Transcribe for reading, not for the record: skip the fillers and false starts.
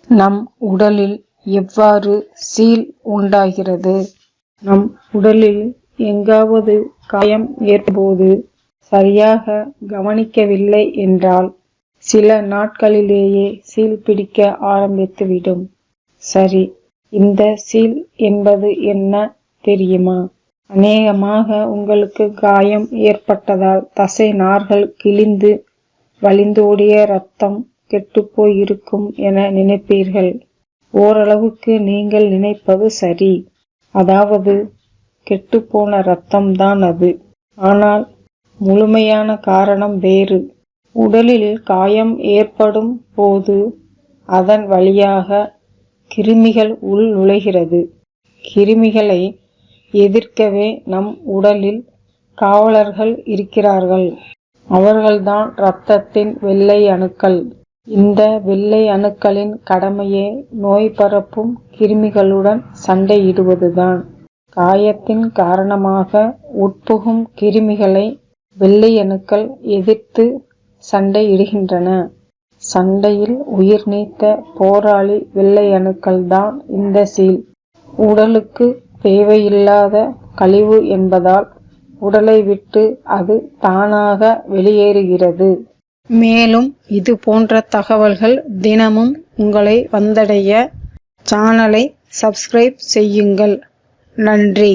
நம் உடலில் எவ்வாறு சீல் உண்டாகிறது? நம் உடலில் எங்காவது காயம் ஏற்படும்போது சரியாக கவனிக்கவில்லை என்றால் சில நாட்களிலேயே சீல் பிடிக்க ஆரம்பித்துவிடும். சரி, இந்த சீல் என்பது என்ன தெரியுமா? அநேகமாக உங்களுக்கு காயம் ஏற்பட்டதால் தசை நார்கள் கிழிந்து வழிந்தோடிய இரத்தம் கெட்டுப்போய் இருக்கும் என நினைப்பீர்கள். ஓரளவுக்கு நீங்கள் நினைப்பது சரி, அதாவது கெட்டுப்போன இரத்தம்தான் அது. ஆனால் முழுமையான காரணம் வேறு. உடலில் காயம் ஏற்படும் போது அதன் வழியாக கிருமிகள் உள் நுழைகிறது. கிருமிகளை எதிர்க்கவே நம் உடலில் காவலர்கள் இருக்கிறார்கள். அவர்கள்தான் இரத்தத்தின் வெள்ளை அணுக்கள். இந்த வெள்ளை அணுக்களின் கடமையே நோய் பரப்பும் கிருமிகளுடன் சண்டையிடுவதுதான். காயத்தின் காரணமாக உட்புகும் கிருமிகளை வெள்ளை அணுக்கள் எதிர்த்து சண்டையிடுகின்றன. சண்டையில் உயிர் நீத்த போராளி வெள்ளை அணுக்கள்தான் இந்த சீல். உடலுக்கு தேவையில்லாத கழிவு என்பதால் உடலை விட்டு அது தானாக வெளியேறுகிறது. மேலும் இது போன்ற தகவல்கள் தினமும் உங்களை வந்தடைய சேனலை சப்ஸ்கிரைப் செய்யுங்கள். நன்றி.